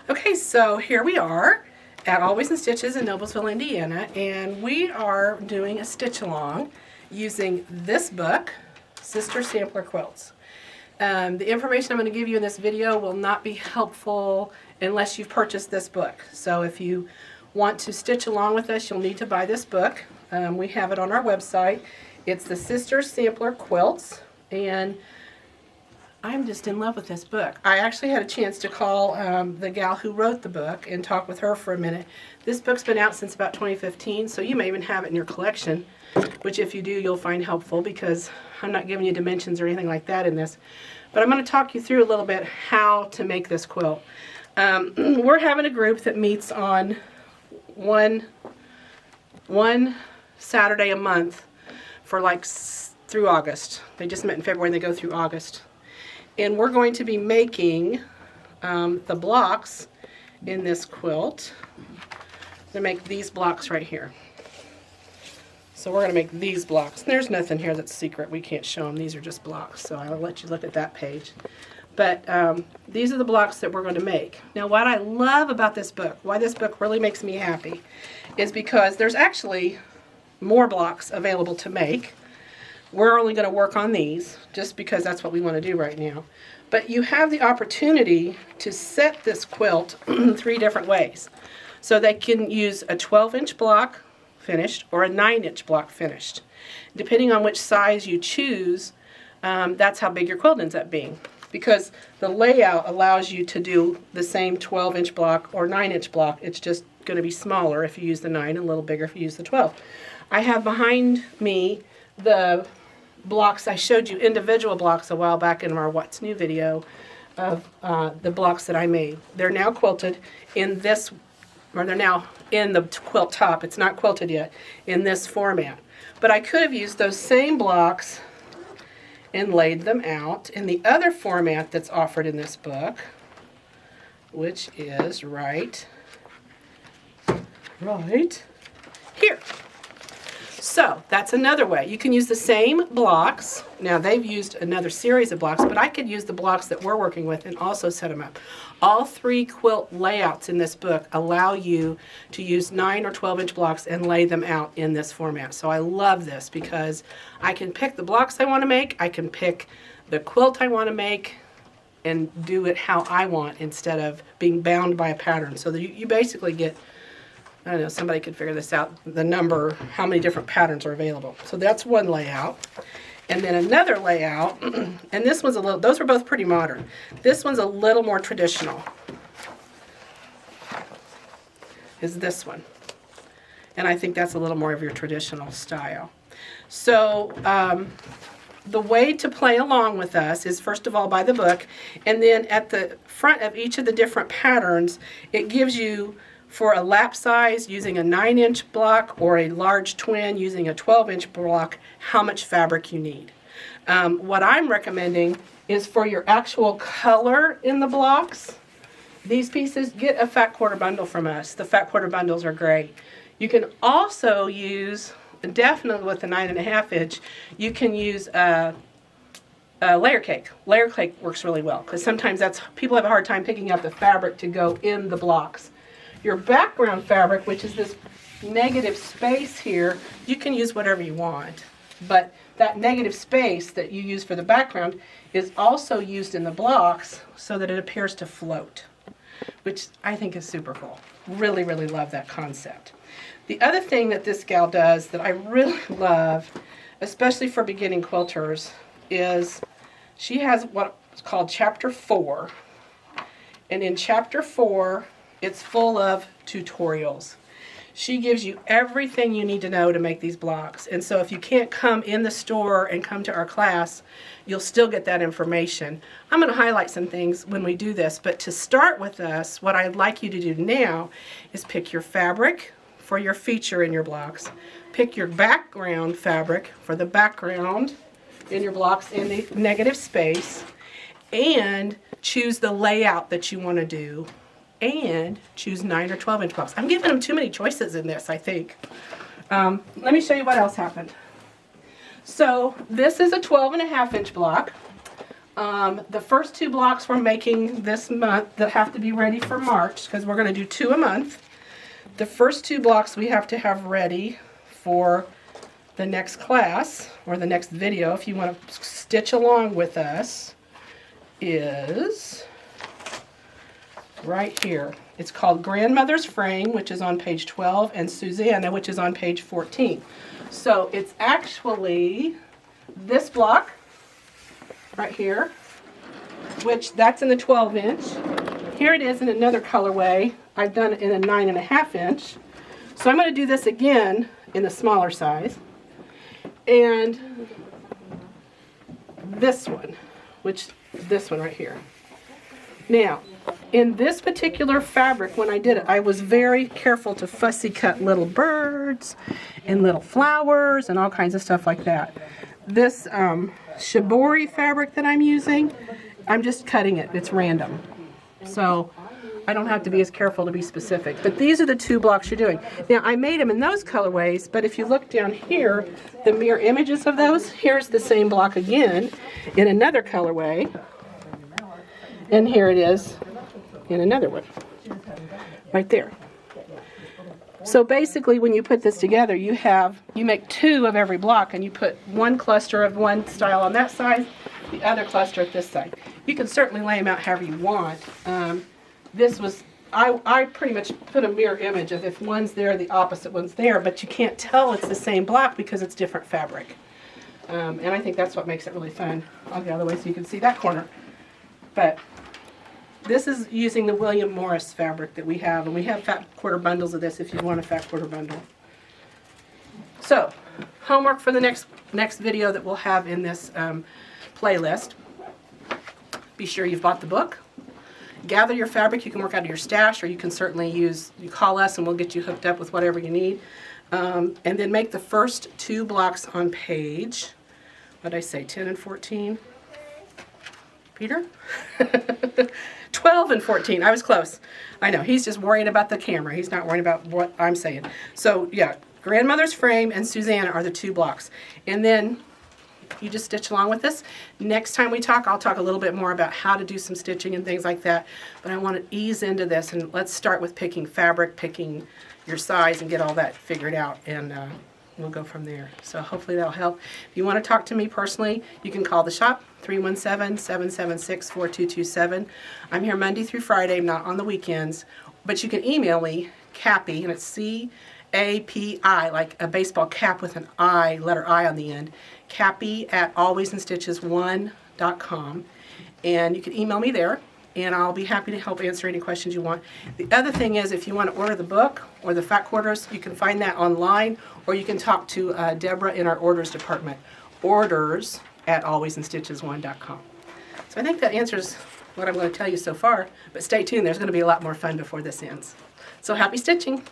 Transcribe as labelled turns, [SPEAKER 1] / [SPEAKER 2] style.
[SPEAKER 1] Okay, so here we are at Always in Stitches in Noblesville, Indiana, and we are doing a stitch along using this book, Sister Sampler Quilts. The information I'm going to give you in this video will not be helpful unless you've purchased this book. So if you want to stitch along with us, you'll need to buy this book. We have it on our website. It's the Sister Sampler Quilts, and I'm just in love with this book. I actually had a chance to call the gal who wrote the book and talk with her for a minute. This book's been out since about 2015, so you may even have it in your collection, which if you do, you'll find helpful because I'm not giving you dimensions or anything like that in this. But I'm going to talk you through a little bit how to make this quilt. We're having a group that meets on one Saturday a month for through August. They just met in February and they go through August. And we're going to be making the blocks in this quilt. To make these blocks right here. So we're going to make these blocks. There's nothing here that's secret. We can't show them. These are just blocks. So I'll let you look at that page. But these are the blocks that we're going to make. Now what I love about this book, why this book really makes me happy, is because there's actually more blocks available to make. We're only going to work on these just because that's what we want to do right now. But you have the opportunity to set this quilt 3 different ways. So they can use a 12-inch block finished or a 9-inch block finished. Depending on which size you choose, that's how big your quilt ends up being. Because the layout allows you to do the same 12-inch block or 9-inch block. It's just going to be smaller if you use the 9 and a little bigger if you use the 12. I have behind me the blocks. I showed you individual blocks a while back in our What's New video of the blocks that I made. They're now quilted in this, or they're now in the quilt top. It's not quilted yet in this format. But I could have used those same blocks and laid them out in the other format that's offered in this book, which is right here. So that's another way. You can use the same blocks. Now they've used another series of blocks, but I could use the blocks that we're working with and also set them up. All 3 quilt layouts in this book allow you to use 9 or 12-inch blocks and lay them out in this format. So I love this because I can pick the blocks I want to make, I can pick the quilt I want to make, and do it how I want instead of being bound by a pattern. So that you basically get, I don't know, somebody could figure this out, the number, how many different patterns are available. So that's one layout. And then another layout, and this one's a little, those are both pretty modern. This one's a little more traditional, is this one. And I think that's a little more of your traditional style. So the way to play along with us is first of all by the book, and then at the front of each of the different patterns, it gives you for a lap size using a 9-inch block or a large twin using a 12-inch block, how much fabric you need. What I'm recommending is for your actual color in the blocks, these pieces, get a fat quarter bundle from us. The fat quarter bundles are great. You can also use, definitely with the 9.5-inch, you can use a layer cake. Layer cake works really well because sometimes people have a hard time picking up the fabric to go in the blocks. Your background fabric, which is this negative space here, you can use whatever you want. But that negative space that you use for the background is also used in the blocks so that it appears to float, which I think is super cool. Really, really love that concept. The other thing that this gal does that I really love, especially for beginning quilters, is she has what's called Chapter 4. And in Chapter 4, it's full of tutorials. She gives you everything you need to know to make these blocks. And so if you can't come in the store and come to our class, you'll still get that information. I'm going to highlight some things when we do this, but to start with us, what I'd like you to do now is pick your fabric for your feature in your blocks. Pick your background fabric for the background in your blocks in the negative space, and choose the layout that you want to do. And choose 9 or 12-inch blocks. I'm giving them too many choices in this, I think. Let me show you what else happened. So this is a 12.5-inch block. The first 2 blocks we're making this month that have to be ready for March, because we're going to do 2 a month. The first 2 blocks we have to have ready for the next class, or the next video, if you want to stitch along with us, is right here. It's called Grandmother's Frame, which is on page 12, and Susanna, which is on page 14. So it's actually this block right here, which that's in the 12-inch. Here it is in another colorway. I've done it in a 9.5-inch. So I'm going to do this again in the smaller size. And this one, this one right here. Now, in this particular fabric, when I did it, I was very careful to fussy cut little birds and little flowers and all kinds of stuff like that. This shibori fabric that I'm using, I'm just cutting it. It's random. So I don't have to be as careful to be specific. But these are the 2 blocks you're doing. Now, I made them in those colorways, but if you look down here, the mirror images of those, here's the same block again in another colorway. And here it is in another one, right there. So basically, when you put this together, you make 2 of every block, and you put 1 cluster of one style on that side, the other cluster at this side. You can certainly lay them out however you want. I pretty much put a mirror image of if one's there, the opposite one's there, but you can't tell it's the same block because it's different fabric. And I think that's what makes it really fun. I'll go the other way so you can see that corner. But this is using the William Morris fabric that we have, and we have fat quarter bundles of this if you want a fat quarter bundle. So, homework for the next video that we'll have in this playlist. Be sure you've bought the book. Gather your fabric. You can work out of your stash, or you can certainly you call us and we'll get you hooked up with whatever you need. And then make the first 2 blocks on page, what did I say, 10 and 14? Peter? 12 and 14. I was close. I know. He's just worrying about the camera. He's not worrying about what I'm saying. So, yeah, Grandmother's Frame and Susanna are the 2 blocks. And then you just stitch along with this. Next time we talk, I'll talk a little bit more about how to do some stitching and things like that. But I want to ease into this, and let's start with picking fabric, picking your size, and get all that figured out. And we'll go from there. So hopefully that'll help. If you want to talk to me personally, you can call the shop, 317-776-4227. I'm here Monday through Friday, not on the weekends. But you can email me, Cappy, and it's C-A-P-I, like a baseball cap with an I, letter I on the end, Cappy@alwaysinstitches1.com. And you can email me there, and I'll be happy to help answer any questions you want. The other thing is, if you want to order the book or the fat quarters, you can find that online, or you can talk to Deborah in our orders department, orders@alwaysinstitches1.com. So I think that answers what I'm going to tell you so far, but stay tuned. There's going to be a lot more fun before this ends. So happy stitching!